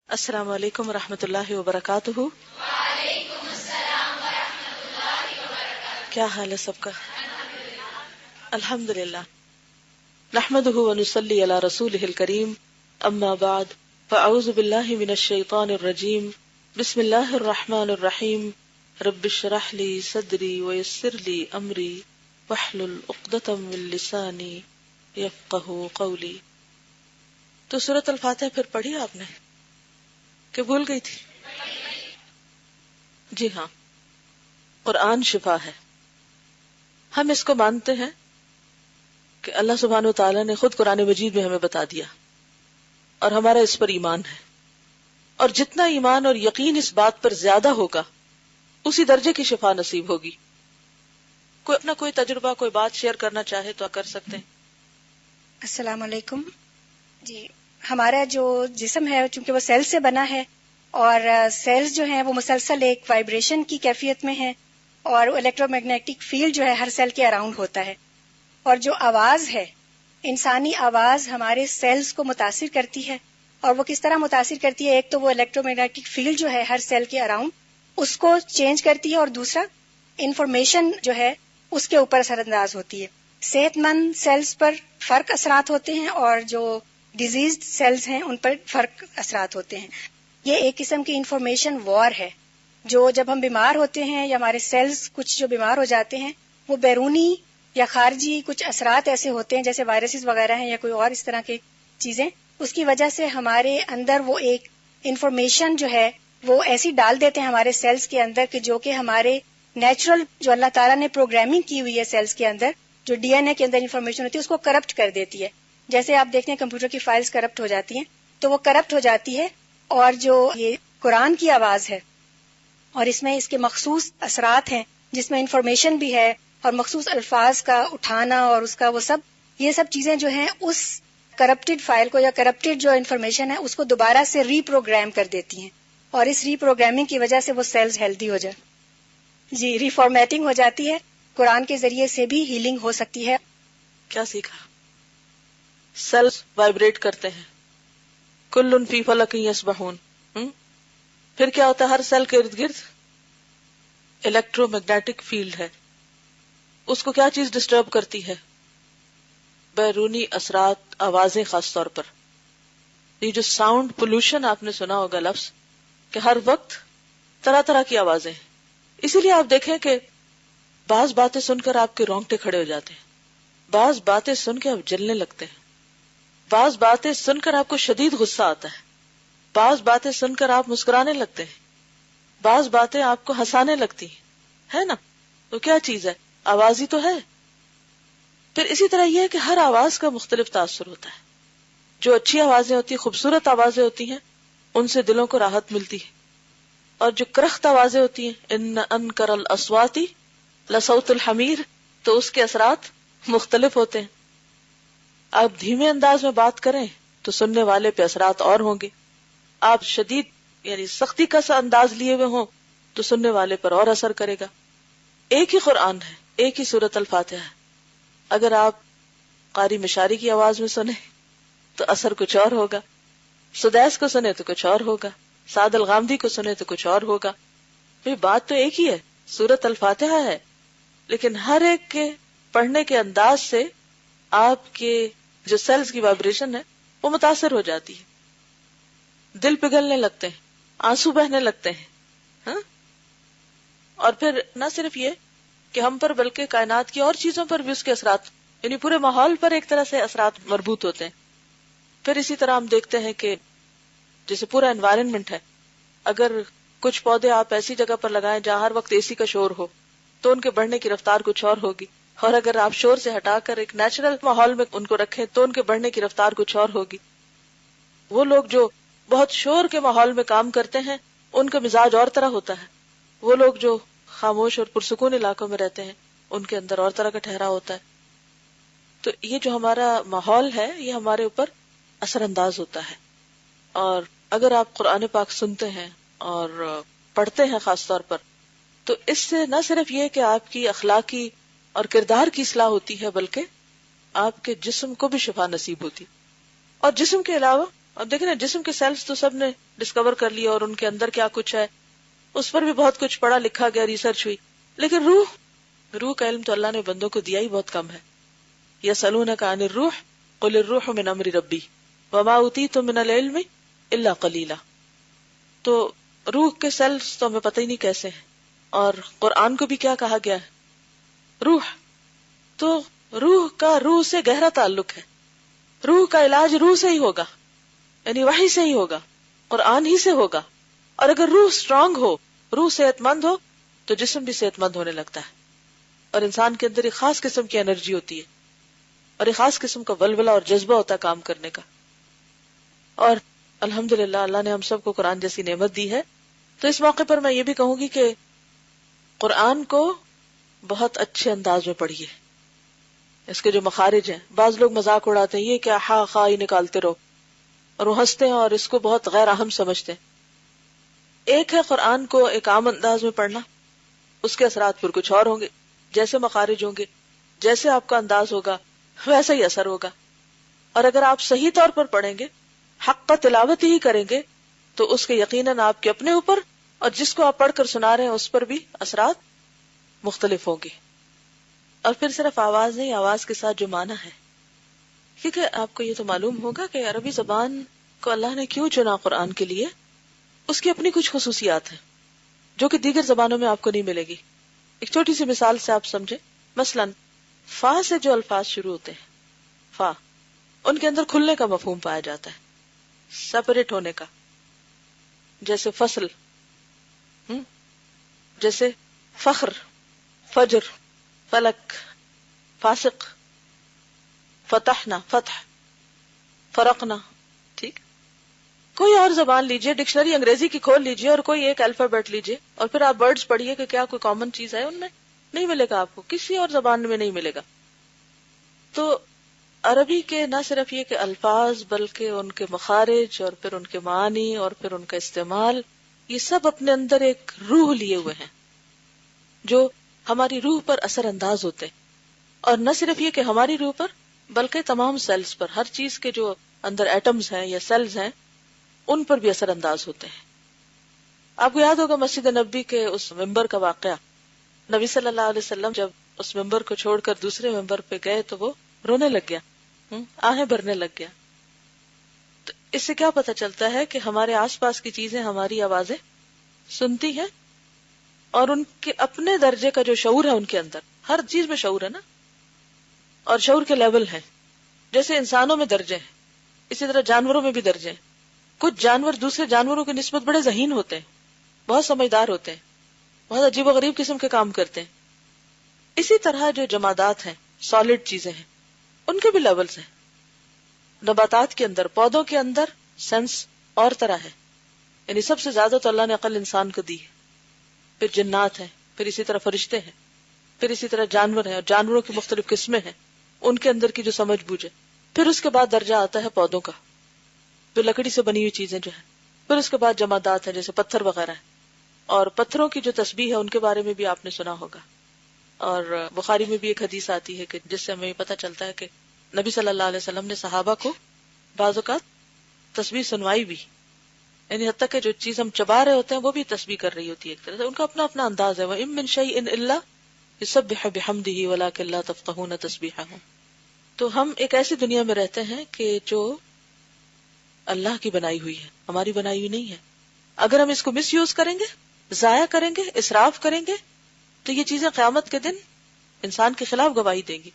السلام علیکم ورحمۃ اللہ وبرکاتہ۔ وعلیکم السلام ورحمۃ اللہ وبرکاتہ۔ کیا حال ہے سب کا؟ الحمد للہ، نحمدہ ونصلی علی رسولہ الکریم، اما بعد فاعوذ باللہ من الشیطان الرجیم، بسم اللہ الرحمن الرحیم، رب اشرح لی صدری ویسر لی امری واحلل عقدۃ من لسانی یفقہوا قولی۔ تو سورۃ الفاتحہ پھر پڑھی آپ نے کہ بھول گئی تھی؟ جی ہاں، قرآن شفا ہے، ہم اس کو مانتے ہیں کہ اللہ سبحانہ وتعالیٰ نے خود قرآن مجید میں ہمیں بتا دیا اور ہمارا اس پر ایمان ہے، اور جتنا ایمان اور یقین اس بات پر زیادہ ہوگا اسی درجے کی شفا نصیب ہوگی۔ کوئی اپنا کوئی تجربہ، کوئی بات شیئر کرنا چاہے تو کر سکتے ہیں۔ السلام علیکم جی، ہمارا جو جسم ہے چونکہ وہ سیل سے بنا ہے، اور سیلز جو ہیں وہ مسلسل ایک وائبریشن کی کیفیت میں ہیں، اور الیکٹرو میگنیٹک فیلڈ جو ہے ہر سیل کے اراؤنڈ ہوتا ہے، اور جو آواز ہے، انسانی آواز ہمارے سیلز کو متاثر کرتی ہے۔ اور وہ کس طرح متاثر کرتی ہے؟ ایک تو وہ الیکٹرو میگنیٹک فیلڈ جو ہے ہر سیل کے اراؤنڈ اس کو چینج کرتی ہے، اور دوسرا انفارمیشن جو ہے اس کے اوپر اثر انداز ہوتی ہے۔ صحت مند سیلز پر فرق اثرات ہوتے ہیں، اور جو ڈیزیزڈ سیلز ہیں ان پر فرق اثرات ہوتے ہیں۔ یہ ایک قسم کی انفارمیشن وار ہے، جو جب ہم بیمار ہوتے ہیں یا ہمارے سیلز کچھ جو بیمار ہو جاتے ہیں، وہ بیرونی یا خارجی کچھ اثرات ایسے ہوتے ہیں جیسے وائرسز وغیرہ ہیں یا کوئی اور اس طرح کی چیزیں، اس کی وجہ سے ہمارے اندر وہ ایک انفارمیشن جو ہے وہ ایسی ڈال دیتے ہیں ہمارے سیلز کے اندر کہ جو کہ ہمارے نیچرل جو اللہ تعالیٰ نے پروگرامنگ کی ہوئی ہے سیلز کے اندر، جو ڈی این اے کے اندر انفارمیشن ہوتی ہے اس کو کرپٹ کر دیتی ہے۔ جیسے آپ دیکھتے ہیں کمپیوٹر کی فائلز کرپٹ ہو جاتی ہیں، تو وہ کرپٹ ہو جاتی ہے۔ اور جو یہ قرآن کی آواز ہے اور اس میں اس کے مخصوص اثرات ہیں جس میں انفارمیشن بھی ہے اور مخصوص الفاظ کا اٹھانا اور اس کا وہ سب، یہ سب چیزیں جو ہیں اس کرپٹڈ فائل کو یا کرپٹڈ جو انفارمیشن ہے اس کو دوبارہ سے ری پروگرام کر دیتی ہیں، اور اس ری پروگرامنگ کی وجہ سے وہ سیلز ہیلدی ہو جائے، جی ری فارمیٹنگ ہو جاتی ہے۔ قرآن کے ذریعے سے بھی ہیلنگ ہو سکتی ہے۔ کیا سیکھا؟ سیلز وائبریٹ کرتے ہیں، کل فی فلک یسبحون۔ پھر کیا ہوتا ہے؟ ہر سیل کے ارد گرد الیکٹرو میگنیٹک فیلڈ ہے، اس کو کیا چیز ڈسٹرب کرتی ہے؟ بیرونی اثرات، آوازیں خاص طور پر۔ یہ جو ساؤنڈ پولوشن آپ نے سنا ہوگا لفظ، کہ ہر وقت طرح طرح کی آوازیں، اسی لیے آپ دیکھیں کہ بعض باتیں سن کر آپ کے رونگٹے کھڑے ہو جاتے ہیں، بعض باتیں سن کے آپ جلنے لگتے ہیں، بعض باتیں سن کر آپ کو شدید غصہ آتا ہے، بعض باتیں سن کر آپ مسکرانے لگتے ہیں، بعض باتیں آپ کو ہنسانے لگتی ہیں، ہے نا؟ تو کیا چیز ہے؟ آواز ہی تو ہے۔ پھر اسی طرح یہ ہے کہ ہر آواز کا مختلف تاثر ہوتا ہے۔ جو اچھی آوازیں ہوتی ہیں، خوبصورت آوازیں ہوتی ہیں، ان سے دلوں کو راحت ملتی ہے، اور جو کرخت آوازیں ہوتی ہیں، ان انکر الاصوات لصوت الحمیر، تو اس کے اثرات مختلف ہوتے ہیں۔ آپ دھیمے انداز میں بات کریں تو سننے والے پہ اثرات اور ہوں گے، آپ شدید یعنی سختی کا سا انداز لیے ہوئے ہوں تو سننے والے پر اور اثر کرے گا۔ ایک ہی قرآن ہے، ایک ہی سورۃ الفاتحہ ہے، اگر آپ قاری مشاری کی آواز میں سنیں تو اثر کچھ اور ہوگا، سدیس کو سنیں تو کچھ اور ہوگا، سعد الغامدی کو سنیں تو کچھ اور ہوگا۔ یہ بات تو ایک ہی ہے، سورۃ الفاتحہ ہے، لیکن ہر ایک کے پڑھنے کے انداز سے آپ کے جو سیلز کی وائبریشن ہے وہ متاثر ہو جاتی ہے، دل پگھلنے لگتے ہیں، آنسو بہنے لگتے ہیں، ہاں؟ اور پھر نہ صرف یہ کہ ہم پر بلکہ کائنات کی اور چیزوں پر بھی اس کے اثرات، یعنی پورے ماحول پر ایک طرح سے اثرات مربوط ہوتے ہیں۔ پھر اسی طرح ہم دیکھتے ہیں کہ جیسے پورا انوائرنمنٹ ہے، اگر کچھ پودے آپ ایسی جگہ پر لگائیں جہاں ہر وقت اے سی کا شور ہو تو ان کے بڑھنے کی رفتار کچھ اور ہوگی، اور اگر آپ شور سے ہٹا کر ایک نیچرل ماحول میں ان کو رکھیں تو ان کے بڑھنے کی رفتار کچھ اور ہوگی۔ وہ لوگ جو بہت شور کے ماحول میں کام کرتے ہیں ان کا مزاج اور طرح ہوتا ہے، وہ لوگ جو خاموش اور پرسکون علاقوں میں رہتے ہیں ان کے اندر اور طرح کا ٹھہراؤ ہوتا ہے۔ تو یہ جو ہمارا ماحول ہے یہ ہمارے اوپر اثر انداز ہوتا ہے، اور اگر آپ قرآن پاک سنتے ہیں اور پڑھتے ہیں خاص طور پر، تو اس سے نہ صرف یہ کہ آپ کی اخلاقی اور کردار کی اصلاح ہوتی ہے بلکہ آپ کے جسم کو بھی شفا نصیب ہوتی، اور جسم کے علاوہ اب دیکھیں نا جسم کے سیلز تو سب نے ڈسکور کر لیا اور ان کے اندر کیا کچھ ہے اس پر بھی بہت کچھ پڑھا لکھا گیا، ریسرچ ہوئی، لیکن روح کا علم تو اللہ نے بندوں کو دیا ہی بہت کم ہے. یسألونک عن الروح قل الروح من امر ربی وما اوتیتم من العلم الا قلیلا. تو روح کے سیلز تو ہمیں پتہ ہی نہیں کیسے ہیں. اور قرآن کو بھی کیا کہا گیا ہے؟ روح. تو روح کا روح سے گہرا تعلق ہے. روح کا علاج روح سے ہی ہوگا، یعنی وحی سے ہی ہوگا، قرآن ہی سے ہوگا. اور اگر روح اسٹرانگ ہو، روح صحت مند ہو، تو جسم بھی صحت مند ہونے لگتا ہے. اور انسان کے اندر ایک خاص قسم کی انرجی ہوتی ہے اور ایک خاص قسم کا ولولہ اور جذبہ ہوتا ہے کام کرنے کا. اور الحمدللہ اللہ نے ہم سب کو قرآن جیسی نعمت دی ہے. تو اس موقع پر میں یہ بھی کہوں گی کہ قرآن کو بہت اچھے انداز میں پڑھیے. اس کے جو مخارج ہیں، بعض لوگ مذاق اڑاتے ہیں یہ کیا ہا خا ہی نکالتے رہو، اور وہ ہنستے ہیں اور اس کو بہت غیر اہم سمجھتے ہیں. ایک ہے قرآن کو ایک عام انداز میں پڑھنا، اس کے اثرات پھر کچھ اور ہوں گے. جیسے مخارج ہوں گے، جیسے آپ کا انداز ہوگا ویسا ہی اثر ہوگا. اور اگر آپ صحیح طور پر پڑھیں گے، حق کا تلاوت ہی کریں گے، تو اس کے یقیناً آپ کے اپنے اوپر اور جس کو آپ پڑھ کر سنا رہے ہیں اس پر بھی اثرات مختلف ہوں گے. اور پھر صرف آواز نہیں، آواز کے ساتھ جو معنی ہے. کیونکہ آپ کو یہ تو معلوم ہوگا کہ عربی زبان کو اللہ نے کیوں چنا قرآن کے لیے. اس کی اپنی کچھ خصوصیات ہیں جو کہ دیگر زبانوں میں آپ کو نہیں ملے گی. ایک چھوٹی سی مثال سے آپ سمجھیں. مثلا فا سے جو الفاظ شروع ہوتے ہیں، فا، ان کے اندر کھلنے کا مفہوم پایا جاتا ہے، سیپریٹ ہونے کا. جیسے فصل، جیسے فخر، فجر، فلک، فاسق، فتحنا، فتح، فرقنا. ٹھیک. کوئی اور زبان لیجئے، ڈکشنری انگریزی کی کھول لیجئے اور کوئی ایک الفابیٹ لیجئے اور پھر آپ برڈز پڑھیے کہ کیا کوئی کامن چیز ہے ان میں. نہیں ملے گا آپ کو، کسی اور زبان میں نہیں ملے گا. تو عربی کے نہ صرف یہ کہ الفاظ بلکہ ان کے مخارج اور پھر ان کے معانی اور پھر ان کا استعمال، یہ سب اپنے اندر ایک روح لیے ہوئے ہیں جو ہماری روح پر اثر انداز ہوتے ہیں. اور نہ صرف یہ کہ ہماری روح پر بلکہ تمام سیلز پر، ہر چیز کے جو اندر ایٹمز ہیں یا سیلز ہیں ان پر بھی اثر انداز ہوتے ہیں. آپ کو یاد ہوگا مسجد نبوی کے اس ممبر کا واقعہ. نبی صلی اللہ علیہ وسلم جب اس ممبر کو چھوڑ کر دوسرے ممبر پہ گئے تو وہ رونے لگ گیا، آہیں بھرنے لگ گیا. تو اس سے کیا پتہ چلتا ہے کہ ہمارے آس پاس کی چیزیں ہماری آوازیں سنتی ہیں اور ان کے اپنے درجے کا جو شعور ہے ان کے اندر، ہر چیز میں شعور ہے نا، اور شعور کے لیول ہیں. جیسے انسانوں میں درجے ہیں اسی طرح جانوروں میں بھی درجے ہیں. کچھ جانور دوسرے جانوروں کی نسبت بڑے ذہین ہوتے ہیں، بہت سمجھدار ہوتے ہیں، بہت عجیب و غریب قسم کے کام کرتے ہیں. اسی طرح جو جمادات ہیں، سالڈ چیزیں ہیں، ان کے بھی لیولز ہیں. نباتات کے اندر، پودوں کے اندر سینس اور طرح ہے، یعنی سب سے زیادہ تو اللہ نے عقل انسان کو دی ہے. پھر جنات ہیں، پھر اسی طرح فرشتے ہیں، پھر اسی طرح جانور ہیں اور جانوروں کی مختلف قسمیں ہیں، ان کے اندر کی جو سمجھ بوجھ ہے. پھر اس کے بعد درجہ آتا ہے پودوں کا، جو لکڑی سے بنی ہوئی چیزیں جو ہیں. پھر اس کے بعد جمادات ہیں جیسے پتھر وغیرہ ہیں. اور پتھروں کی جو تسبیح ہے ان کے بارے میں بھی آپ نے سنا ہوگا. اور بخاری میں بھی ایک حدیث آتی ہے کہ جس سے ہمیں پتہ چلتا ہے کہ نبی صلی اللہ علیہ وسلم نے صحابہ کو بعض اوقات تسبیح سنوائی بھی، یعنی حتیٰ کہ جو چیز ہم چبا رہے ہوتے ہیں وہ بھی تسبیح کر رہی ہوتی ہے ایک طرح سے. ان کا اپنا اپنا انداز ہے. وَإِن مِّن شَيْءٍ إِلَّا يُسَبِّحُ بِحَمْدِهِ وَلَٰكِن لَّا تَفْقَهُونَ تَسْبِيحَهُمْ. تو ہم ایک ایسی دنیا میں رہتے ہیں کہ جو اللہ کی بنائی ہوئی ہے، ہماری بنائی ہوئی نہیں ہے. اگر ہم اس کو مس یوز کریں گے، ضائع کریں گے، اسراف کریں گے، تو یہ چیزیں قیامت کے دن انسان کے خلاف گواہی دیں گی.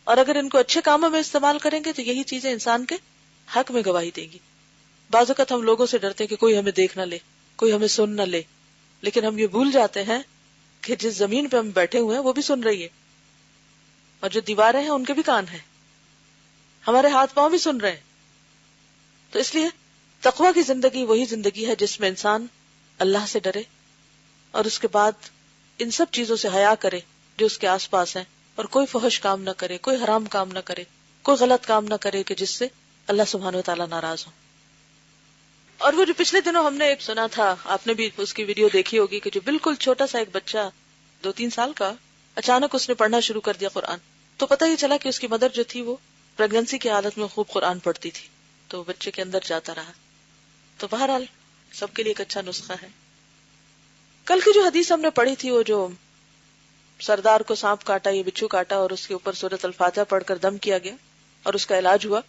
اور اگر ان کو اچھے کاموں میں استعمال کریں گے تو یہی چیزیں انسان کے حق میں گواہی دیں گی. بعض اوقات ہم لوگوں سے ڈرتے ہیں کہ کوئی ہمیں دیکھ نہ لے، کوئی ہمیں سن نہ لے، لیکن ہم یہ بھول جاتے ہیں کہ جس زمین پہ ہم بیٹھے ہوئے ہیں وہ بھی سن رہی ہے، اور جو دیواریں ہیں ان کے بھی کان ہیں، ہمارے ہاتھ پاؤں بھی سن رہے ہیں. تو اس لیے تقویٰ کی زندگی وہی زندگی ہے جس میں انسان اللہ سے ڈرے اور اس کے بعد ان سب چیزوں سے حیا کرے جو اس کے آس پاس ہیں، اور کوئی فحش کام نہ کرے، کوئی حرام کام نہ کرے، کوئی غلط کام نہ کرے کہ جس سے اللہ سبحانہ و تعالیٰ ناراض ہو. اور وہ جو پچھلے دنوں ہم نے ایک سنا تھا، آپ نے بھی اس کی ویڈیو دیکھی ہوگی، کہ جو بالکل چھوٹا سا ایک بچہ 2-3 سال کا، اچانک اس نے پڑھنا شروع کر دیا قرآن. تو پتہ یہ چلا کہ اس کی مدر جو تھی وہ پریگننسی کی حالت میں خوب قرآن پڑھتی تھی. تو بچے کے اندر جاتا رہا. تو بہرحال سب کے لیے ایک اچھا نسخہ ہے. کل کی جو حدیث ہم نے پڑھی تھی، وہ جو سردار کو سانپ کاٹا یا بچھو کاٹا اور اس کے اوپر سورۃ الفاتحہ پڑھ کر دم کیا گیا اور اس کا علاج ہوا،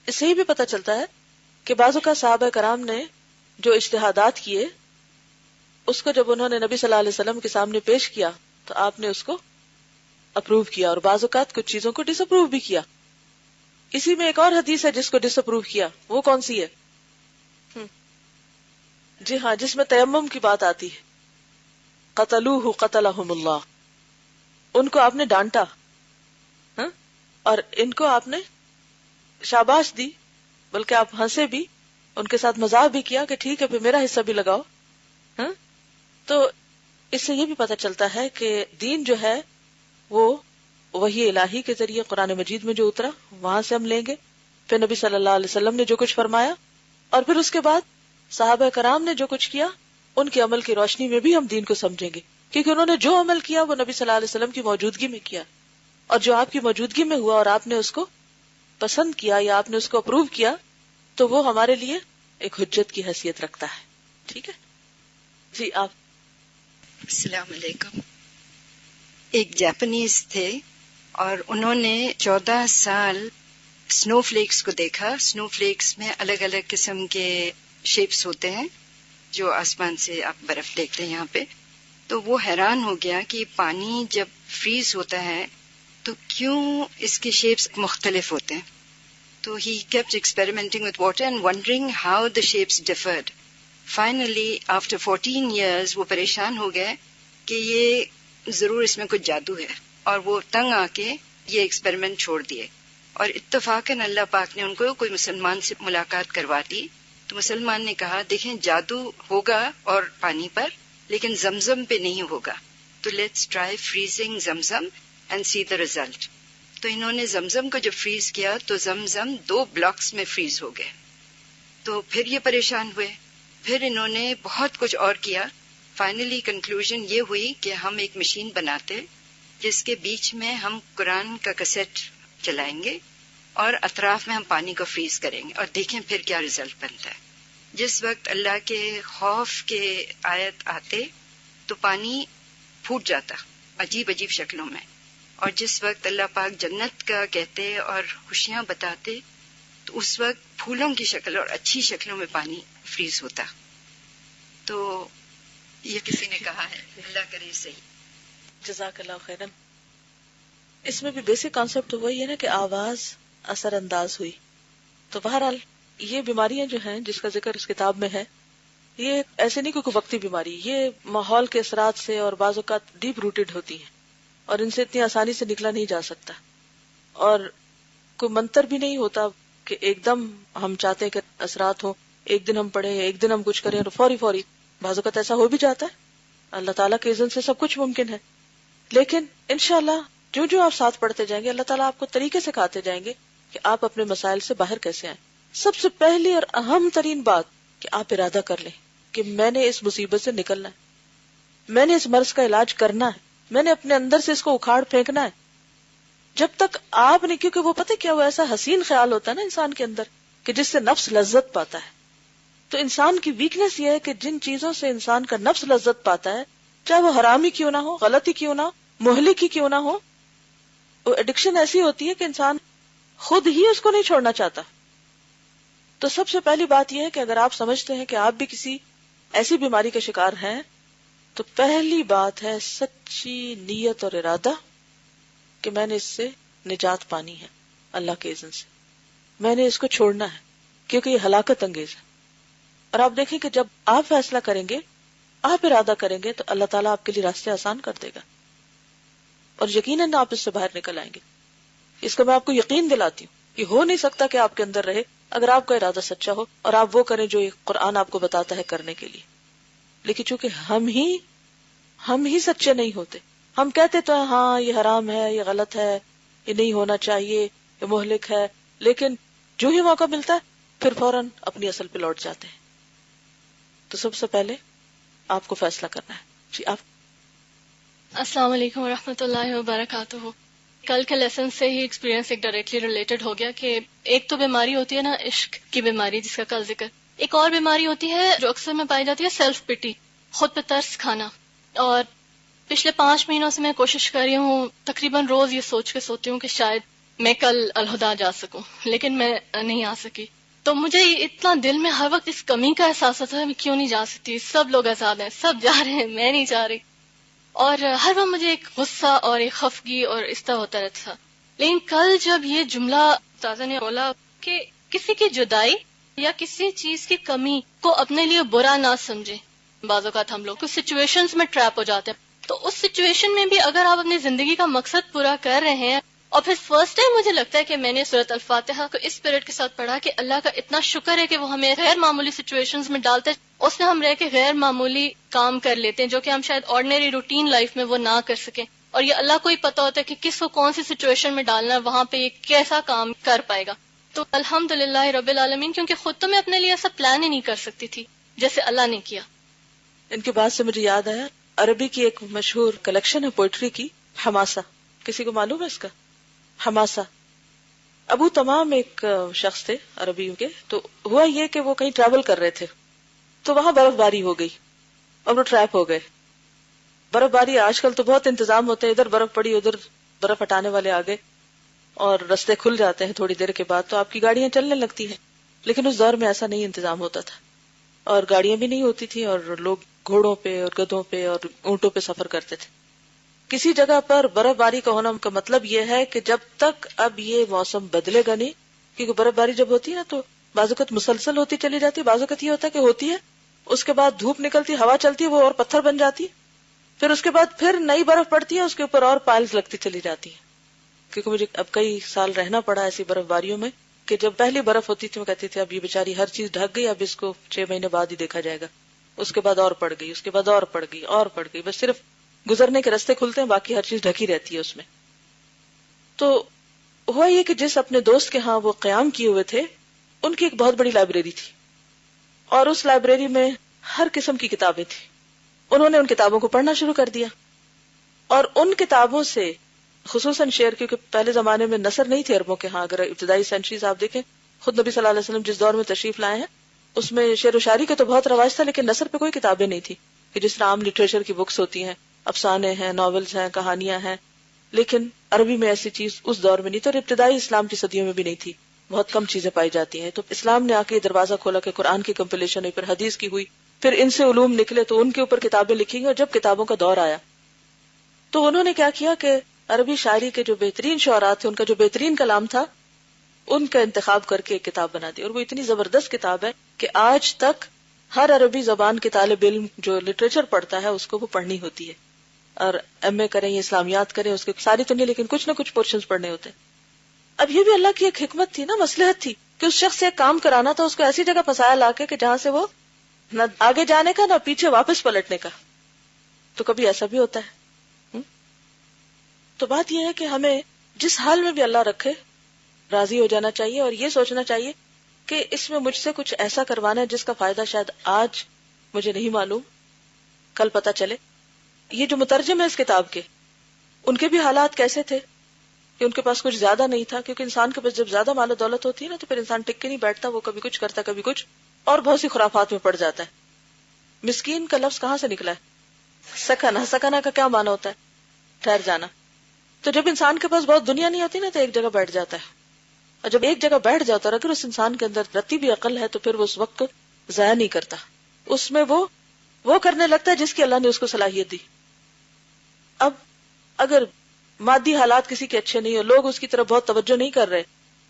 اس سے ہی بھی پتہ چلتا ہے کہ بعض اوقات صحابہ کرام نے جو اجتہادات کیے اس کو جب انہوں نے نبی صلی اللہ علیہ وسلم کے سامنے پیش کیا تو آپ نے اس کو اپروو کیا، اور بعض اوقات کچھ چیزوں کو ڈس اپروو بھی کیا. اسی میں ایک اور حدیث ہے جس کو ڈس اپروو کیا، وہ کون سی ہے؟ جی ہاں، جس میں تیمم کی بات آتی ہے. قتلوہ قتلہم اللہ، ان کو آپ نے ڈانٹا اور ان کو آپ نے شاباش دی، بلکہ آپ ہنسے بھی، ان کے ساتھ مزاح بھی کیا کہ ٹھیک ہے پھر میرا حصہ بھی لگاؤ. تو اس سے یہ بھی پتہ چلتا ہے کہ دین جو ہے وہ وحی الہی کے ذریعے قرآن مجید میں جو اترا وہاں سے ہم لیں گے، پھر نبی صلی اللہ علیہ وسلم نے جو کچھ فرمایا، اور پھر اس کے بعد صحابہ کرام نے جو کچھ کیا ان کے عمل کی روشنی میں بھی ہم دین کو سمجھیں گے، کیونکہ انہوں نے جو عمل کیا وہ نبی صلی اللہ علیہ وسلم کی موجودگی میں کیا، اور جو آپ کی موجودگی میں ہوا اور آپ نے اس کو پسند کیا یا آپ نے اس کو اپروو کیا تو وہ ہمارے لیے ایک حجت کی حیثیت رکھتا ہے. ٹھیک ہے جی. آپ السلام علیکم. ایک جاپنیز تھے اور انہوں نے 14 سال سنو فلیکس کو دیکھا. سنو فلیکس میں الگ الگ قسم کے شیپس ہوتے ہیں جو آسمان سے آپ برف دیکھتے ہیں یہاں پہ. تو وہ حیران ہو گیا کہ پانی جب فریز ہوتا ہے تو کیوں اس کے شیپس مختلف ہوتے ہیں. تو ہی kept experimenting with water and wondering how the shapes differed. Finally, after 14 years, وہ پریشان ہو گئے کہ یہ ضرور اس میں کچھ جادو ہے، اور وہ تنگ آ کے یہ ایکسپیریمنٹ چھوڑ دیے. اور اتفاقاً اللہ پاک نے ان کو کوئی مسلمان سے ملاقات کروا دی. تو مسلمان نے کہا دیکھیں جادو ہوگا اور پانی پر، لیکن زمزم پہ نہیں ہوگا، تو let's try freezing Zamzam and see the result. تو انہوں نے زمزم کو جب فریز کیا تو زمزم 2 بلاکس میں فریز ہو گئے. تو پھر یہ پریشان ہوئے، پھر انہوں نے بہت کچھ اور کیا. فائنلی کنکلوژن یہ ہوئی کہ ہم ایک مشین بناتے جس کے بیچ میں ہم قرآن کا کیسٹ چلائیں گے اور اطراف میں ہم پانی کو فریز کریں گے اور دیکھیں پھر کیا رزلٹ بنتا ہے. جس وقت اللہ کے خوف کے آیت آتے تو پانی پھوٹ جاتا عجیب عجیب شکلوں میں، اور جس وقت اللہ پاک جنت کا کہتے اور خوشیاں بتاتے تو اس وقت پھولوں کی شکل اور اچھی شکلوں میں پانی فریز ہوتا. تو یہ کسی نے کہا ہے، اللہ کرے صحیح. جزاک اللہ خیرن. اس میں بھی بیسک کانسیپٹ وہی ہے نا کہ آواز اثر انداز ہوئی. تو بہرحال یہ بیماریاں جو ہیں جس کا ذکر اس کتاب میں ہے، یہ ایسے نہیں کوئی وقتی بیماری، یہ ماحول کے اثرات سے اور بعض اوقات ڈیپ روٹیڈ ہوتی ہیں اور ان سے اتنی آسانی سے نکلا نہیں جا سکتا. اور کوئی منتر بھی نہیں ہوتا کہ ایک دم ہم چاہتے ہیں کہ اثرات ہوں، ایک دن ہم پڑھیں ایک دن ہم کچھ کریں اور فوری بعض اوقات ایسا ہو بھی جاتا ہے. اللہ تعالیٰ کے اذن سے سب کچھ ممکن ہے، لیکن انشاءاللہ جو آپ ساتھ پڑھتے جائیں گے اللہ تعالیٰ آپ کو طریقے سکھاتے جائیں گے کہ آپ اپنے مسائل سے باہر کیسے آئیں. سب سے پہلی اور اہم ترین بات کہ آپ ارادہ کر لیں کہ میں نے اس مصیبت سے نکلنا ہے، میں نے اس مرض کا علاج کرنا ہے، میں نے اپنے اندر سے اس کو اکھاڑ پھینکنا ہے. جب تک آپ نے، کیونکہ وہ پتہ کیا، وہ ایسا حسین خیال ہوتا ہے نا انسان کے اندر کہ جس سے نفس لذت پاتا ہے. تو انسان کی ویکنس یہ ہے کہ جن چیزوں سے انسان کا نفس لذت پاتا ہے، چاہے وہ حرام ہی کیوں نہ ہو، غلط ہی کیوں نہ ہو، مہلک ہی کیوں نہ ہو، وہ ایڈکشن ایسی ہوتی ہے کہ انسان خود ہی اس کو نہیں چھوڑنا چاہتا. تو سب سے پہلی بات یہ ہے کہ اگر آپ سمجھتے ہیں کہ آپ بھی کسی ایسی بیماری کا شکار ہیں تو پہلی بات ہے سچی نیت اور ارادہ کہ میں نے اس سے نجات پانی ہے اللہ کے اذن سے، میں نے اس کو چھوڑنا ہے کیونکہ یہ ہلاکت انگیز ہے. اور آپ دیکھیں کہ جب آپ فیصلہ کریں گے، آپ ارادہ کریں گے تو اللہ تعالیٰ آپ کے لیے راستے آسان کر دے گا اور یقیناً آپ اس سے باہر نکل آئیں گے. اس کا میں آپ کو یقین دلاتی ہوں کہ ہو نہیں سکتا کہ آپ کے اندر رہے اگر آپ کا ارادہ سچا ہو اور آپ وہ کریں جو قرآن آپ کو بتاتا ہے کرنے کے لیے. لیکن چونکہ ہم ہی سچے نہیں ہوتے، ہم کہتے تو ہاں یہ حرام ہے، یہ غلط ہے، یہ نہیں ہونا چاہیے، یہ مہلک ہے، لیکن جو ہی موقع ملتا ہے پھر فوراً اپنی اصل پہ لوٹ جاتے ہیں. تو سب سے پہلے آپ کو فیصلہ کرنا ہے. جی آپ. السلام علیکم ورحمۃ اللہ وبرکاتہ. کل کے لیسن سے ہی ایکسپیرینس ایک ڈائریکٹلی ریلیٹڈ ہو گیا کہ ایک تو بیماری ہوتی ہے نا عشق کی بیماری جس کا کل ذکر، ایک اور بیماری ہوتی ہے جو اکثر میں پائی جاتی ہے سیلف پٹی، خود پہ ترس کھانا. اور پچھلے 5 مہینوں سے میں کوشش کر رہی ہوں، تقریباً روز یہ سوچ کے سوتی ہوں کہ شاید میں کل الہدا جا سکوں، لیکن میں نہیں آ سکی. تو مجھے اتنا دل میں ہر وقت اس کمی کا احساس ہوتا ہے میں کیوں نہیں جا سکتی، سب لوگ آزاد ہیں، سب جا رہے ہیں، میں نہیں جا رہی. اور ہر وقت مجھے ایک غصہ اور ایک خفگی اور اس طرح ہوتا رہتا تھا. لیکن کل جب یہ جملہ استاذہ نے بولا کہ کسی کی جدائی یا کسی چیز کی کمی کو اپنے لیے برا نہ سمجھے، بعض اوقات ہم لوگ کچھ سچویشنز میں ٹریپ ہو جاتے ہیں، تو اس سچویشن میں بھی اگر آپ اپنی زندگی کا مقصد پورا کر رہے ہیں. اور پھر فرسٹ ٹائم مجھے لگتا ہے کہ میں نے سورۃ الفاتحہ کو اس اسپرٹ کے ساتھ پڑھا کہ اللہ کا اتنا شکر ہے کہ وہ ہمیں غیر معمولی سچویشنز میں ڈالتے ہیں، اس میں ہم رہ کے غیر معمولی کام کر لیتے ہیں جو کہ ہم شاید آرڈنری روٹین لائف میں وہ نہ کر سکیں. اور یہ اللہ کو ہی پتا ہوتا ہے کہ کس کو کون سی سچویشن میں ڈالنا ہے، وہاں پہ یہ کیسا کام کر پائے گا. تو الحمدللہ رب العالمین، کیونکہ خود تو میں اپنے لیے ایسا پلان ہی نہیں کر سکتی تھی جیسے اللہ نے کیا. ان کی بات سے مجھے یاد آیا، عربی کی ایک مشہور کلیکشن ہے پوئٹری کی، حماسہ. کسی کو معلوم ہے اس کا؟ حماسہ. ابو تمام ایک شخص تھے عربیوں کے. تو ہوا یہ کہ وہ کہیں ٹریول کر رہے تھے، تو وہاں برف باری ہو گئی اور وہ ٹریپ ہو گئے. برف باری آج کل تو بہت انتظام ہوتے ہیں، ادھر برف پڑی ادھر برف ہٹانے والے آ گئے اور رستے کھل جاتے ہیں تھوڑی دیر کے بعد، تو آپ کی گاڑیاں چلنے لگتی ہیں. لیکن اس دور میں ایسا نہیں انتظام ہوتا تھا، اور گاڑیاں بھی نہیں ہوتی تھی، اور لوگ گھوڑوں پہ اور گدھوں پہ اور اونٹوں پہ سفر کرتے تھے. کسی جگہ پر برف باری کا ہونا کا مطلب یہ ہے کہ جب تک اب یہ موسم بدلے گا نہیں، کیونکہ برف باری جب ہوتی ہے نا تو بعض اوقات مسلسل ہوتی چلی جاتی ہے، بعض اوقات یہ ہوتا ہے کہ ہوتی ہے، اس کے بعد دھوپ نکلتی، ہوا چلتی ہے، وہ اور پتھر بن جاتی ہے، پھر اس کے بعد پھر نئی برف پڑتی ہے، اس کے اوپر اور پائلز لگتی چلی جاتی ہے. کیونکہ مجھے اب کئی سال رہنا پڑا ایسی برف باریوں میں کہ جب پہلی برف ہوتی تھی میں کہتی تھی اب یہ بیچاری ہر چیز ڈھک گئی، اب اس کو 6 مہینے بعد ہی دیکھا جائے گا. اس کے بعد اور پڑ گئی، اس کے بعد اور پڑ گئی اور پڑ گئی، بس صرف گزرنے کے راستے کھلتے ہیں، باقی ہر چیز ڈھکی رہتی ہے اس میں. تو ہوا یہ کہ جس اپنے دوست کے ہاں وہ قیام کیے ہوئے تھے، ان کی ایک بہت بڑی لائبریری تھی، اور اس لائبریری میں ہر قسم کی کتابیں تھیں. انہوں نے ان کتابوں کو پڑھنا شروع کر دیا، اور ان کتابوں سے خصوصاً شعر، کیونکہ پہلے زمانے میں نثر نہیں تھے عربوں کے ہاں. اگر ابتدائی سینچریز آپ دیکھیں، خود نبی صلی اللہ علیہ وسلم جس دور میں تشریف لائے ہیں اس میں شعر و شاعری کا تو بہت رواج تھا، لیکن نثر پہ کوئی کتابیں نہیں تھی کہ جس طرح عام لٹریچر کی بکس ہوتی ہیں، افسانے ہیں، ناولز ہیں، کہانیاں ہیں. لیکن عربی میں ایسی چیز اس دور میں نہیں تھی، اور ابتدائی اسلام کی صدیوں میں بھی نہیں تھی، بہت کم چیزیں پائی جاتی ہیں. تو اسلام نے آ کے دروازہ کھولا کہ قرآن کی کمپلیشن ہوئی، پھر حدیث کی ہوئی، پھر ان سے علوم نکلے تو ان کے اوپر کتابیں لکھی گئی. اور جب کتابوں کا دور آیا تو انہوں نے کیا کیا کہ عربی شاعری کے جو بہترین شعراء تھے، ان کا جو بہترین کلام تھا، ان کا انتخاب کر کے ایک کتاب بنا دی. اور وہ اتنی زبردست کتاب ہے کہ آج تک ہر عربی زبان کے طالب علم جو لٹریچر پڑھتا ہے اس کو وہ پڑھنی ہوتی ہے. اور ایم اے کریں یا اسلامیات کریں، اس کے ساری تو نہیں لیکن کچھ نہ کچھ پورشنز پڑھنے ہوتے ہیں. اب یہ بھی اللہ کی ایک حکمت تھی نا، مصلحت تھی کہ اس شخص سے ایک کام کرانا تھا، اس کو ایسی جگہ پھنسایا لا کے کہ جہاں سے وہ نہ آگے جانے کا نہ پیچھے واپس پلٹنے کا. تو کبھی ایسا بھی ہوتا ہے. تو بات یہ ہے کہ ہمیں جس حال میں بھی اللہ رکھے راضی ہو جانا چاہیے، اور یہ سوچنا چاہیے کہ اس میں مجھ سے کچھ ایسا کروانا ہے جس کا فائدہ شاید آج مجھے نہیں معلوم، کل پتہ چلے. یہ جو مترجم ہے اس کتاب کے، ان کے بھی حالات کیسے تھے کہ ان کے پاس کچھ زیادہ نہیں تھا. کیونکہ انسان کے پاس جب زیادہ مال و دولت ہوتی ہے نا تو پھر انسان ٹک کے نہیں بیٹھتا، وہ کبھی کچھ کرتا کبھی کچھ، اور بہت سی خرافات میں پڑ جاتا ہے. مسکین کا لفظ کہاں سے نکلا ہے؟ سکنا. سکنا کا کیا معنی ہوتا ہے؟ ٹھہر جانا. تو جب انسان کے پاس بہت دنیا نہیں ہوتی نا تو ایک جگہ بیٹھ جاتا ہے، اور جب ایک جگہ بیٹھ جاتا ہے، اگر اس انسان کے اندر رتی بھی عقل ہے تو پھر وہ اس وقت کو ضائع نہیں کرتا، اس میں وہ کرنے لگتا ہے جس کی اللہ نے اس کو صلاحیت دی. اب اگر مادی حالات کسی کے اچھے نہیں ہو، لوگ اس کی طرف بہت توجہ نہیں کر رہے،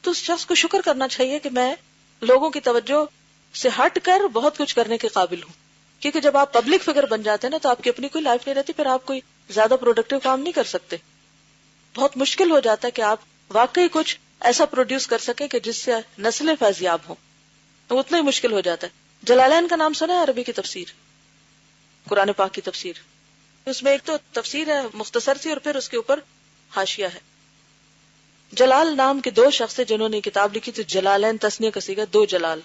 تو اس شخص کو شکر کرنا چاہیے کہ میں لوگوں کی توجہ سے ہٹ کر بہت کچھ کرنے کے قابل ہوں. کیونکہ جب آپ پبلک فگر بن جاتے ہیں نا تو آپ کی اپنی کوئی لائف نہیں رہتی، پھر آپ کوئی زیادہ پروڈکٹیو کام نہیں کر سکتے. بہت مشکل ہو جاتا ہے کہ آپ واقعی کچھ ایسا پروڈیوس کر سکیں کہ جس سے نسلیں فیضیاب ہوں، تو اتنا ہی مشکل ہو جاتا ہے. جلالین کا نام سنا ہے؟ عربی کی تفسیر، قرآن پاک کی تفسیر. اس میں ایک تو تفسیر ہے مختصر سی، اور پھر اس کے اوپر حاشیہ ہے. جلال نام کے 2 شخص جنہوں نے کتاب لکھی تھی، جلالین تسنیہ کا صیغہ 2 جلال،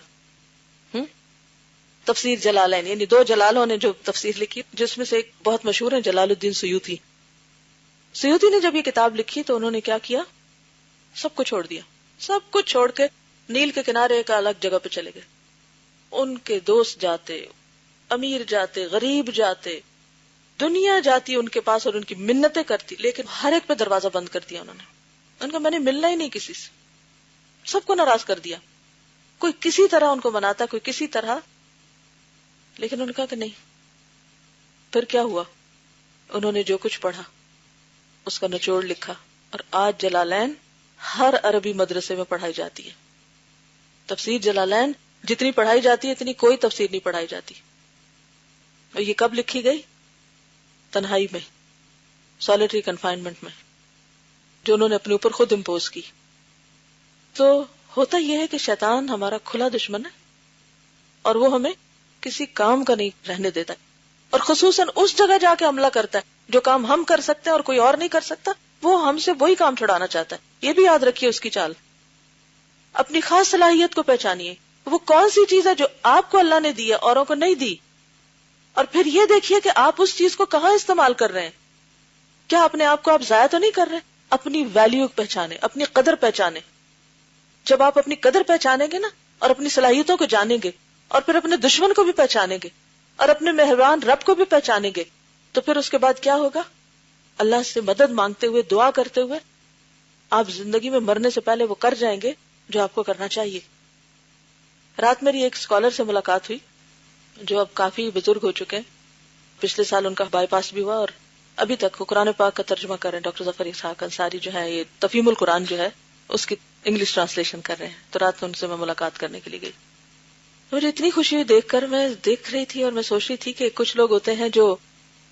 تفسیر جلالین، یعنی 2 جلالوں نے جو تفسیر لکھی، جس میں سے ایک بہت مشہور ہے جلال الدین سیوطی. سیوطی نے جب یہ کتاب لکھی تو انہوں نے کیا کیا؟ سب کو چھوڑ دیا، سب کچھ چھوڑ کے نیل کے کنارے ایک الگ جگہ پہ چلے گئے. ان کے دوست جاتے، امیر جاتے، غریب جاتے، دنیا جاتی ان کے پاس اور ان کی منتیں کرتی، لیکن ہر ایک پہ دروازہ بند کر دیا انہوں نے. ان کا میں نے ملنا ہی نہیں کسی سے، سب کو ناراض کر دیا. کوئی کسی طرح ان کو مناتا، کوئی کسی طرح، لیکن انہوں نے کہا کہ نہیں. پھر کیا ہوا؟ انہوں نے جو کچھ پڑھا اس کا نچوڑ لکھا، اور آج جلالین ہر عربی مدرسے میں پڑھائی جاتی ہے. تفسیر جلالین جتنی پڑھائی جاتی ہے اتنی کوئی تفسیر نہیں پڑھائی جاتی. اور یہ کب لکھی گئی؟ تنہائی میں، سالیٹری کنفائنمنٹ میں، جو انہوں نے اپنے اوپر خود امپوز کی. تو ہوتا یہ ہے کہ شیطان ہمارا کھلا دشمن ہے اور وہ ہمیں کسی کام کا نہیں رہنے دیتا، اور خصوصاً اس جگہ جا کے حملہ کرتا ہے جو کام ہم کر سکتے ہیں اور کوئی اور نہیں کر سکتا، وہ ہم سے وہی کام چھڑانا چاہتا ہے. یہ بھی یاد رکھیے اس کی چال. اپنی خاص صلاحیت کو پہچانیے، وہ کون سی چیز ہے جو آپ کو اللہ نے دی ہے اوروں کو نہیں دی، اور پھر یہ دیکھیے کہ آپ اس چیز کو کہاں استعمال کر رہے ہیں. کیا اپنے آپ کو آپ ضائع تو نہیں کر رہے؟ اپنی ویلیو پہچانے، اپنی قدر پہچانے. جب آپ اپنی قدر پہچانیں گے نا، اور اپنی صلاحیتوں کو جانیں گے، اور پھر اپنے دشمن کو بھی پہچانیں گے، اور اپنے مہربان رب کو بھی پہچانیں گے، تو پھر اس کے بعد کیا ہوگا؟ اللہ سے مدد مانگتے ہوئے، دعا کرتے ہوئے آپ زندگی میں مرنے سے پہلے وہ کر جائیں گے جو آپ کو کرنا چاہیے. رات میری ایک اسکالر سے ملاقات ہوئی جو اب کافی بزرگ ہو چکے ہیں. پچھلے سال ان کا بائی پاس بھی ہوا، اور ابھی تک وہ قرآن پاک کا ترجمہ کر رہے ہیں. ڈاکٹر ظفر اسحاق انصاری جو ہے، یہ تفہیم القرآن جو ہے اس کی انگلش ٹرانسلیشن کر رہے ہیں. تو رات میں ان سے میں ملاقات کرنے کے لیے گئی. مجھے اتنی خوشی ہوئی دیکھ کر. میں دیکھ رہی تھی اور میں سوچ رہی تھی کہ کچھ لوگ ہوتے ہیں جو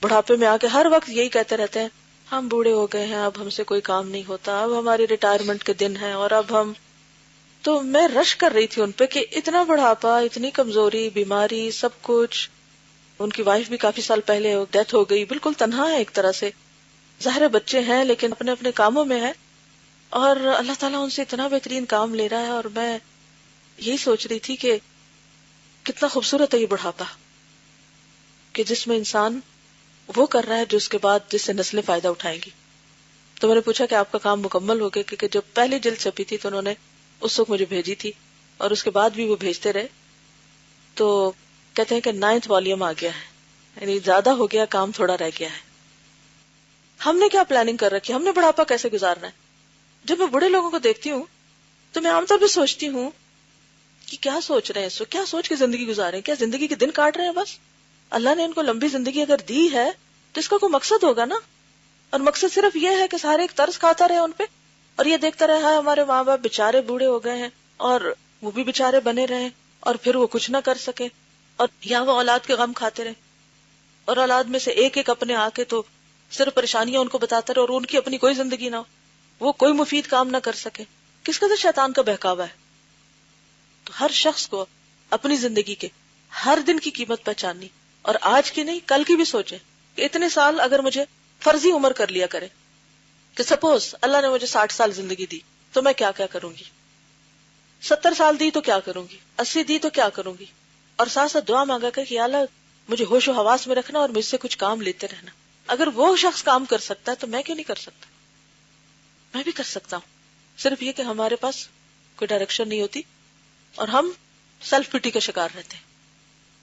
بڑھاپے میں آ کے ہر وقت یہی کہتے رہتے ہیں، ہم بوڑھے ہو گئے ہیں، اب ہم سے کوئی کام نہیں ہوتا، اب ہماری ریٹائرمنٹ کے دن ہیں، اور اب ہم. تو میں رش کر رہی تھی ان پہ کہ اتنا بڑھاپا، اتنی کمزوری، بیماری، سب کچھ. ان کی وائف بھی کافی سال پہلے ڈیتھ ہو گئی، بالکل تنہا ہے ایک طرح سے. ظاہر بچے ہیں لیکن اپنے اپنے کاموں میں ہے، اور اللہ تعالیٰ ان سے اتنا بہترین کام لے رہا ہے. اور میں یہی سوچ رہی تھی کہ کتنا خوبصورت ہے یہ بڑھاپا، کہ جس میں انسان وہ کر رہا ہے جو اس کے بعد جس سے نسلیں فائدہ اٹھائیں گی. تو میں نے پوچھا کہ آپ کا کام مکمل ہو گیا؟ کیونکہ جب پہلی جلد چھپی تھی تو انہوں نے اس وقت مجھے بھیجی تھی، اور اس کے بعد بھی وہ بھیجتے رہے. تو کہتے ہیں کہ 9th والیوم آ گیا ہے، یعنی زیادہ ہو گیا، کام تھوڑا رہ گیا ہے. ہم نے کیا پلاننگ کر رکھی؟ ہم نے بڑھاپا کیسے گزارنا ہے؟ جب میں بڑے لوگوں کو دیکھتی ہوں تو میں عام طور پہ سوچتی ہوں کہ کیا سوچ رہے ہیں، سو کیا سوچ کے زندگی گزارے ہیں؟ کیا زندگی کے دن کاٹ رہے ہیں بس؟ اللہ نے ان کو لمبی زندگی اگر دی ہے تو اس کا کوئی مقصد ہوگا نا. اور مقصد صرف یہ ہے کہ سارے ایک طرز کھاتا رہے ان پہ، اور یہ دیکھتا رہے ہاں ہمارے ماں باپ بےچارے بوڑھے ہو گئے ہیں اور وہ بھی بےچارے بنے رہے، اور پھر وہ کچھ نہ کر سکے، اور یا وہ اولاد کے غم کھاتے رہے، اور اولاد میں سے ایک ایک اپنے آ کے تو صرف پریشانیاں ان کو بتاتا رہے، اور ان کی اپنی کوئی زندگی نہ ہو، وہ کوئی مفید کام نہ کر سکے. کس قدر شیطان کا بہکاوا ہے. تو ہر شخص کو اپنی زندگی کے ہر دن کی قیمت پہچاننی، اور آج کی نہیں کل کی بھی سوچے کہ اتنے سال اگر مجھے فرضی عمر کر لیا کرے، کہ سپوز اللہ نے مجھے 60 سال زندگی دی تو میں کیا کیا کروں گی، 70 سال دی تو کیا کروں گی، 80 دی تو کیا کروں گی. اور ساتھ ساتھ دعا مانگا کر کہ یا اللہ مجھے ہوش و حواس میں رکھنا اور مجھ سے کچھ کام لیتے رہنا. اگر وہ شخص کام کر سکتا ہے تو میں کیوں نہیں کر سکتا؟ میں بھی کر سکتا ہوں. صرف یہ کہ ہمارے پاس کوئی ڈائریکشن نہیں ہوتی، اور ہم سیلف پٹی کا شکار رہتے ہیں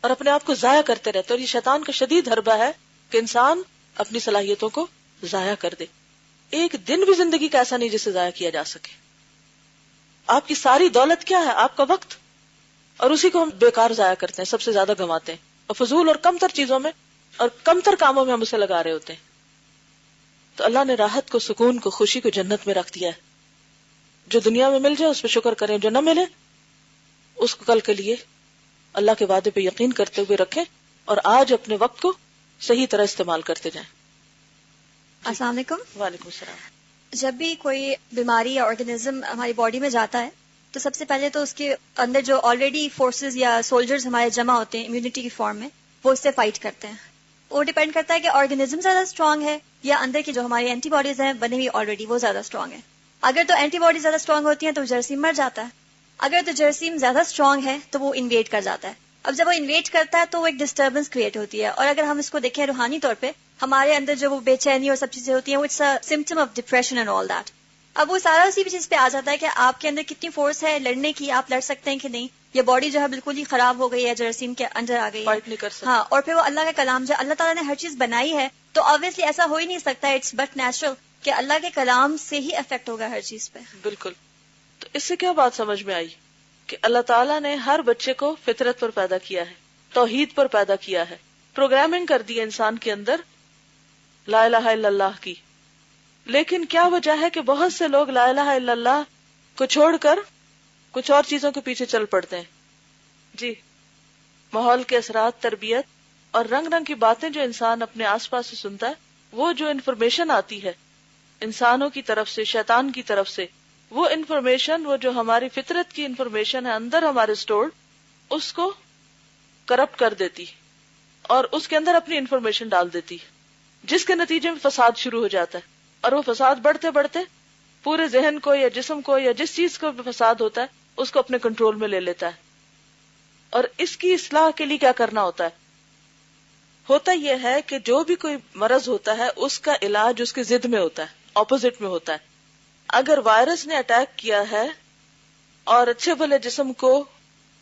اور اپنے آپ کو ضائع کرتے رہتے ہیں. اور یہ شیطان کا شدید حربہ ہے کہ انسان اپنی صلاحیتوں کو ضائع کر دے. ایک دن بھی زندگی کا ایسا نہیں جسے ضائع کیا جا سکے. آپ کی ساری دولت کیا ہے؟ آپ کا وقت، اور اسی کو ہم بیکار ضائع کرتے ہیں، سب سے زیادہ گنواتے ہیں، اور فضول اور کم تر چیزوں میں اور کم تر کاموں میں ہم اسے لگا رہے ہوتے ہیں. تو اللہ نے راحت کو، سکون کو، خوشی کو جنت میں رکھ دیا ہے. جو دنیا میں مل جائے اس پہ شکر کریں، جو نہ ملے اس کو کل کے لیے اللہ کے وعدے پہ یقین کرتے ہوئے رکھیں، اور آج اپنے وقت کو صحیح طرح استعمال کرتے جائیں. السلام علیکم. وعلیکم السلام. جب بھی کوئی بیماری یا آرگنزم ہماری باڈی میں جاتا ہے تو سب سے پہلے تو اس کے اندر جو آلریڈی فورسز یا سولجرز ہمارے جمع ہوتے ہیں امیونٹی کی فارم میں، وہ اس سے فائٹ کرتے ہیں. وہ ڈیپینڈ کرتا ہے کہ آرگنزم زیادہ اسٹرانگ ہے یا اندر کی جو ہماری اینٹی باڈیز ہیں بنے ہوئی آلریڈی وہ زیادہ اسٹرانگ ہے. اگر تو اینٹی باڈیز زیادہ اسٹرانگ ہوتی ہیں تو جراثیم مر جاتا ہے. اگر تو جراثیم زیادہ اسٹرانگ ہے تو وہ انویٹ کر جاتا ہے. اب جب وہ انویٹ کرتا ہے تو وہ ایک ڈسٹربنس کریٹ ہوتی ہے. اور اگر ہم اس کو دیکھیں روحانی طور پہ ہمارے اندر جو وہ بے چینی اور سب چیزیں ہوتی ہیں وہ it's a symptom of depression and all that. اب وہ سارا اسی چیز پہ آ جاتا ہے کہ آپ کے اندر کتنی فورس ہے لڑنے کی, آپ لڑ سکتے ہیں کہ نہیں, یہ باڈی جو ہے بالکل ہی خراب ہو گئی ہے, جراثیم کے اندر آ گئی ہے, فائٹ نہیں کر سکتے. ہاں, اور پھر وہ اللہ کا کلام جو اللہ تعالیٰ نے ہر چیز بنائی ہے تو obviously ایسا ہو ہی نہیں سکتا, اٹس بٹ نیچرل کہ اللہ کے کلام سے ہی افیکٹ ہوگا ہر چیز پہ. بالکل. تو اس سے کیا بات سمجھ میں آئی کہ اللہ تعالیٰ نے ہر بچے کو فطرت پر پیدا کیا ہے, توحید پر پیدا کیا ہے, پروگرامنگ کر دی ہے انسان کے اندر لا الہ الا اللہ کی. لیکن کیا وجہ ہے کہ بہت سے لوگ لا الہ الا اللہ کو چھوڑ کر کچھ اور چیزوں کے پیچھے چل پڑتے ہیں؟ جی, ماحول کے اثرات, تربیت اور رنگ رنگ کی باتیں جو انسان اپنے آس پاس سے سنتا ہے, وہ جو انفارمیشن آتی ہے انسانوں کی طرف سے, شیطان کی طرف سے, وہ انفارمیشن, وہ جو ہماری فطرت کی انفارمیشن ہے اندر ہمارے اسٹورڈ, اس کو کرپٹ کر دیتی اور اس کے اندر اپنی انفارمیشن ڈال دیتی, جس کے نتیجے میں فساد شروع ہو جاتا ہے. اور وہ فساد بڑھتے بڑھتے پورے ذہن کو یا جسم کو یا جس چیز کو بھی فساد ہوتا ہے اس کو اپنے کنٹرول میں لے لیتا ہے. اور اس کی اصلاح کے لیے کیا کرنا ہوتا ہے؟ ہوتا یہ ہے کہ جو بھی کوئی مرض ہوتا ہے اس کا علاج اس کی ضد میں ہوتا ہے, اپوزٹ میں ہوتا ہے. اگر وائرس نے اٹیک کیا ہے اور اچھے بھلے جسم کو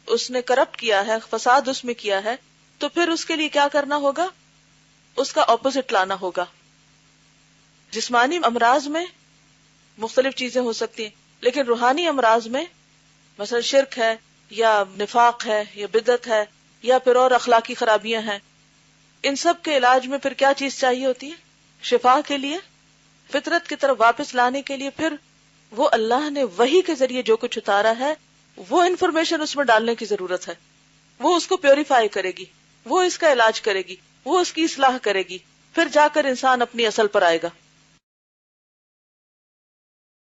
اس نے کرپٹ کیا ہے, فساد اس میں کیا ہے, تو پھر اس کے لیے کیا کرنا ہوگا؟ اس کا اپوزٹ لانا ہوگا. جسمانی امراض میں مختلف چیزیں ہو سکتی ہیں, لیکن روحانی امراض میں مثلا شرک ہے یا نفاق ہے یا بدعت ہے یا پھر اور اخلاقی خرابیاں ہیں, ان سب کے علاج میں پھر کیا چیز چاہیے ہوتی ہے؟ شفا کے لیے, فطرت کی طرف واپس لانے کے لیے پھر وہ اللہ نے وحی کے ذریعے جو کچھ اتارا ہے وہ انفارمیشن اس میں ڈالنے کی ضرورت ہے. وہ اس کو پیوریفائی کرے گی, وہ اس کا علاج کرے گی, وہ اس کی اصلاح کرے گی, پھر جا کر انسان اپنی اصل پر آئے گا.